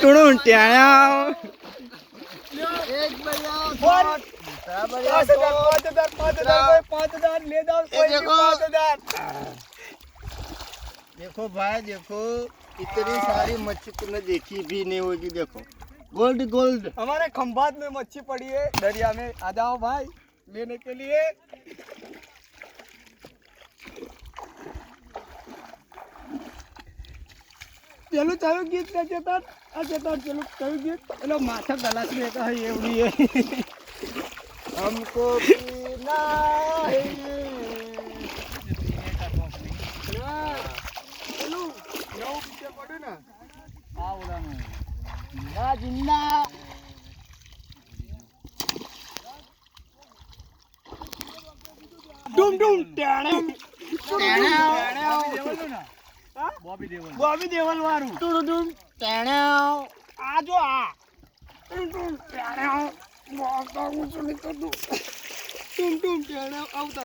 ટુણું ટેણ્યા એક બળિયા બોલ. પાંચ 5,000 ले जाओ कोई भी 5,000 देखो भाई देखो इतनी सारी मच्छी तुमने देखी भी नहीं होगी देखो गोल्ड गोल्ड हमारे खंभात में मच्छी पड़ी है दरिया में आ जाओ भाई लेने के लिए चलो चलो गीत का चेतन चेतन चलो चलो गीत चलो माथा गलास में का है एवढी है हमको पीना है चलो नौ पीछे पड़े ना जिंदा जिंदा डूम डूम टेणे બોબી દેવલ बॉबी देवल वारू टुडु डुम टेणे आ जो आ डूम डूम टेणे बहुत ऊंचो निकल डूम डूम टेणे आवता